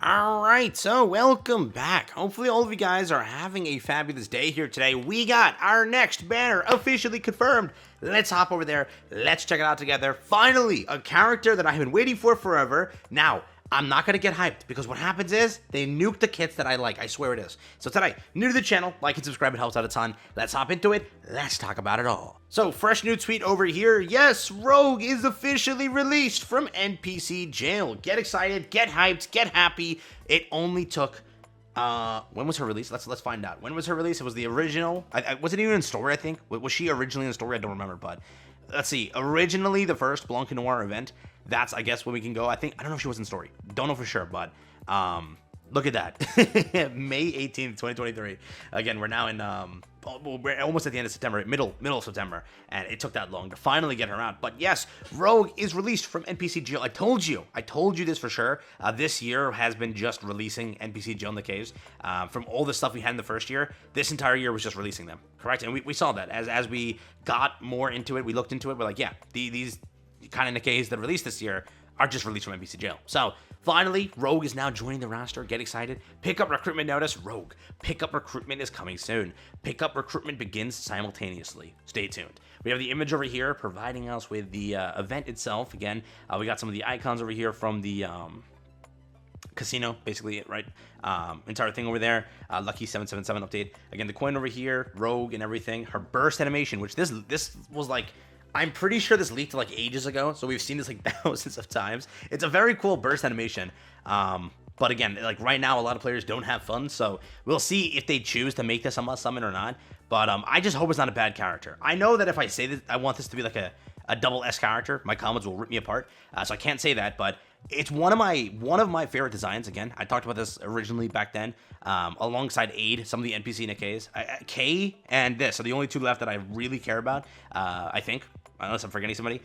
Alright, so welcome back. Hopefully all of you guys are having a fabulous day here today. We got our next banner officially confirmed. Let's hop over there. Let's check it out together. Finally, a character that I've been waiting for forever. Now, I'm not going to get hyped because what happens is they nuke the kits that I like. I swear it is. So today, new to the channel, like and subscribe. It helps out a ton. Let's hop into it. Let's talk about it all. So fresh new tweet over here. Yes, Rogue is officially released from NPC jail. Get excited, get hyped, get happy. It only took when was her release? Let's find out. When was her release? It was the original. Was it even in story, I think? Was she originally in the story? I don't remember, but let's see. Originally, the first Blanc Noir event. That's, I guess, where we can go. I don't know if she was in story. Don't know for sure, but look at that. May 18th, 2023. Again, we're now in, we're almost at the end of September, middle of September, and it took that long to finally get her out. But yes, Rogue is released from NPC jail. I told you this for sure. This year has been just releasing NPC jail in the caves. From all the stuff we had in the first year, this entire year was just releasing them, correct? And we saw that as we got more into it, we looked into it, we're like, yeah, these kind of Nikkes that released this year are just released from NPC jail. So finally, Rogue is now joining the roster. Get excited. Pick up recruitment notice. Rogue. Pick up recruitment is coming soon. Pick up recruitment begins simultaneously. Stay tuned. We have the image over here providing us with the event itself. Again, we got some of the icons over here from the casino, basically, right? Entire thing over there. Lucky 777 update. Again, the coin over here, Rogue and everything. Her burst animation, which this was like, I'm pretty sure this leaked like ages ago, so we've seen this like thousands of times. It's a very cool burst animation, but again, like right now, a lot of players don't have fun, so we'll see if they choose to make this a must summon or not. But I just hope it's not a bad character. I know that if I say that I want this to be like a double S character, my comments will rip me apart, so I can't say that, but it's one of my favorite designs. Again, I talked about this originally back then, alongside Aid, some of the NPC Nikkes. K and this are the only two left that I really care about, I think, unless I'm forgetting somebody.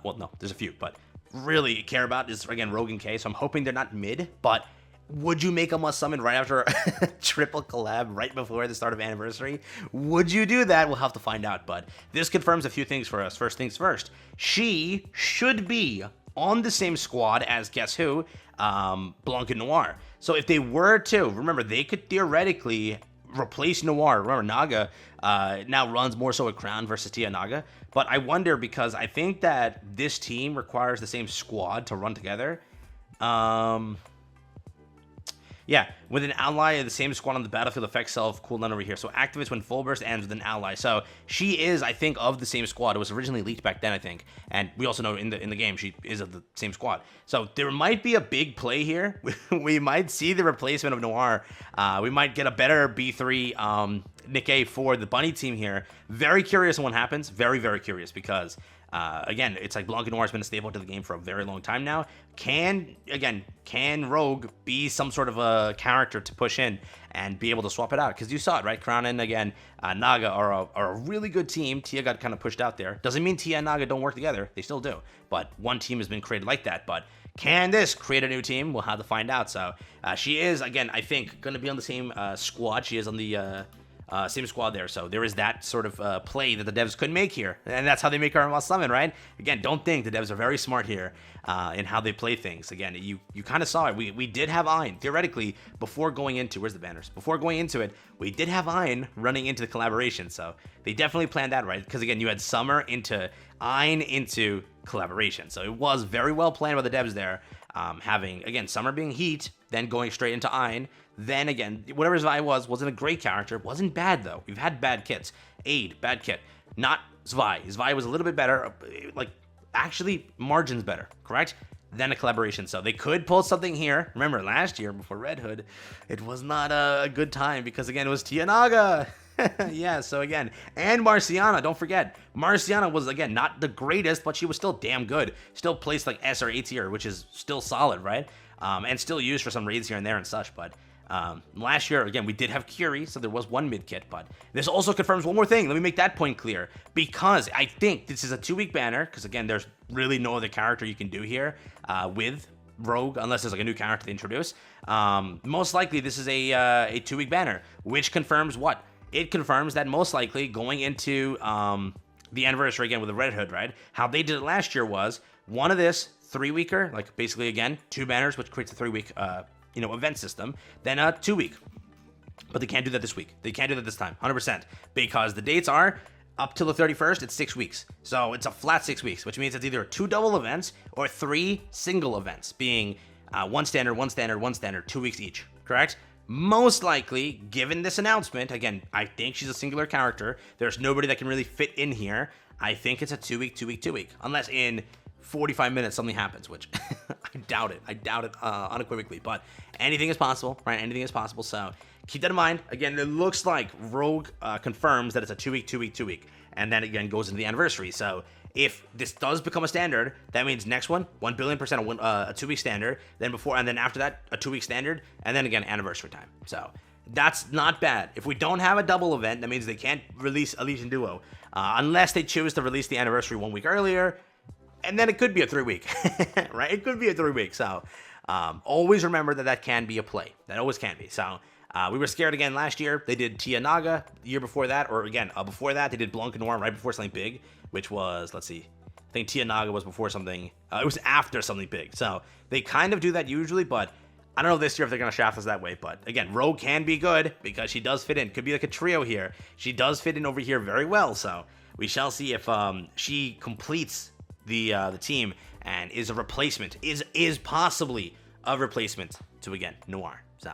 Well, no, there's a few, but really care about is, again, Rogue and K, so I'm hoping they're not mid, but would you make a must summon right after a triple collab right before the start of anniversary? Would you do that? We'll have to find out, but this confirms a few things for us. First things first, she should be on the same squad as, guess who? Blanc and Noir. So if they were to, remember, they could theoretically replace Noir. Remember, Naga now runs more so with Crown versus Tia Naga. But I wonder, because I think that this team requires the same squad to run together. Yeah, with an ally of the same squad on the battlefield, effect self cooldown over here. So activates when full burst ends with an ally. So she is, I think, of the same squad. It was originally leaked back then, I think. And we also know in the game she is of the same squad. So there might be a big play here. We might see the replacement of Noir. We might get a better B3 Nikke for the Bunny team here. Very curious on what happens. Very, very curious, because again, it's like Blanc and Noir has been a staple to the game for a very long time now. Can Rogue be some sort of a character to push in and be able to swap it out? Because you saw it, right? Crown and, again, Naga are a really good team. Tia got kind of pushed out there. Doesn't mean Tia and Naga don't work together. They still do. But one team has been created like that. But can this create a new team? We'll have to find out. So she is, again, I think, going to be on the same squad. She is on the same squad there, so there is that sort of play that the devs could make here, and that's how they make our must summon, right? Again, don't think the devs are very smart here in how they play things. Again, you kind of saw it. We did have Ein theoretically before going into, where's the banners? Before going into it, we did have Ein running into the collaboration, so they definitely planned that right, because again, you had Summer into Ein into collaboration, so it was very well planned by the devs there. Having, again, Summer being Heat, then going straight into Ein. Then again, whatever Zvi wasn't a great character. Wasn't bad, though. We've had bad kits. Aid, bad kit. Not Zvi. Zvi was a little bit better. Like, actually, margins better, correct? Then a collaboration. So they could pull something here. Remember, last year, before Red Hood, it was not a good time because, again, it was Tia Naga. Yeah, so again, and Marciana, don't forget. Marciana was, again, not the greatest, but she was still damn good. Still placed like S or A tier, which is still solid, right? And still used for some raids here and there and such, but last year, again, we did have Curie, so there was one mid kit, but this also confirms one more thing. Let me make that point clear, because I think this is a 2-week banner, because again, there's really no other character you can do here with Rogue, unless there's like a new character to introduce. Most likely, this is a 2-week banner, which confirms what? It confirms that most likely going into the anniversary again with the Red Hood, right? How they did it last year was one of this 3-weeker, like basically again 2 banners, which creates a 3-week event system, then 2 week. But they can't do that this week. They can't do that this time, 100%, because the dates are up till the 31st. It's 6 weeks, so it's a flat 6 weeks, which means it's either 2 double events or 3 single events, being 1 standard, 1 standard, 1 standard, 2 weeks each. Correct? Most likely, given this announcement, again, I think she's a singular character. There's nobody that can really fit in here. I think it's a 2 week, 2 week, 2 week, unless in 45 minutes something happens, which I doubt it. I doubt it unequivocally, but anything is possible, right? Anything is possible, so keep that in mind. Again, it looks like Rogue confirms that it's a 2 week, 2 week, 2 week, and then again goes into the anniversary. So if this does become a standard, that means next one, 1 billion% a 2 week standard, then before, and then after that, a 2 week standard, and then again, anniversary time. So that's not bad. If we don't have a double event, that means they can't release Elysian Duo, unless they choose to release the anniversary 1 week earlier, and then it could be a 3 week, right? It could be a 3 week. So always remember that can be a play. That always can be. So we were scared again last year. They did Tia Naga the year before that, or again, before that, they did Blanc Noir right before something big, which was, let's see, I think Tia Naga was before something, it was after something big. So they kind of do that usually, but I don't know this year if they're going to shaft us that way. But again, Rogue can be good because she does fit in. Could be like a trio here. She does fit in over here very well. So we shall see if she completes the team and is a replacement, is possibly a replacement to, again, Noir. So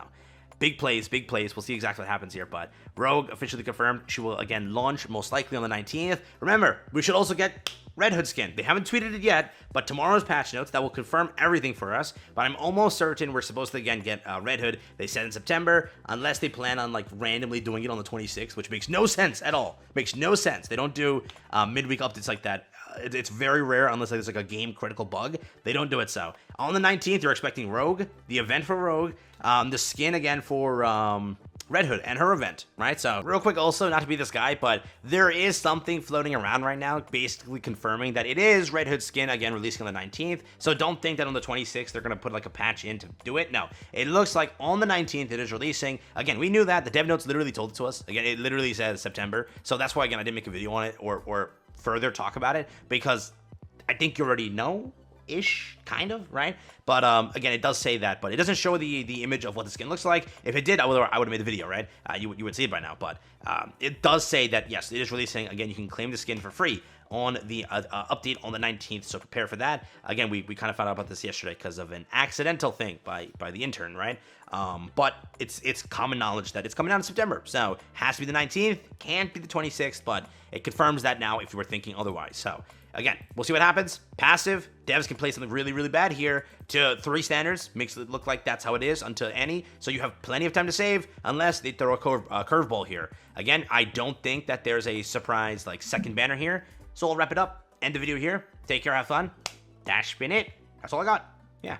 big plays. We'll see exactly what happens here, but Rogue officially confirmed. She will, again, launch most likely on the 19th. Remember, we should also get Red Hood skin. They haven't tweeted it yet, but tomorrow's patch notes, that will confirm everything for us. But I'm almost certain we're supposed to, again, get Red Hood. They said in September, unless they plan on, like, randomly doing it on the 26th, which makes no sense at all. Makes no sense. They don't do midweek updates like that. It's very rare unless there's like a game critical bug. They don't do it. So on the 19th, you're expecting Rogue, the event for Rogue, the skin again for Red Hood and her event, right? So real quick also, not to be this guy, but there is something floating around right now basically confirming that it is Red Hood skin, again, releasing on the 19th. So don't think that on the 26th they're going to put like a patch in to do it. No, it looks like on the 19th it is releasing. Again, we knew that. The dev notes literally told it to us. Again, it literally says September. So that's why, again, I didn't make a video on it or further talk about it, because I think you already know ish, kind of, right? But again, it does say that, but it doesn't show the image of what the skin looks like. If it did, I would have made the video, right? You would see it by now. But it does say that yes, it is releasing. Again, you can claim the skin for free on the update on the 19th. So prepare for that. Again, we kind of found out about this yesterday because of an accidental thing by the intern, right? But it's common knowledge that it's coming out in September. So has to be the 19th, can't be the 26th, but it confirms that now if you were thinking otherwise. So again, we'll see what happens. Passive, devs can play something really, really bad here to 3 standards. Makes it look like that's how it is until any. So you have plenty of time to save unless they throw a curveball here. Again, I don't think that there's a surprise like second banner here. So I'll wrap it up. End the video here. Take care, have fun. Dash spin it. That's all I got. Yeah.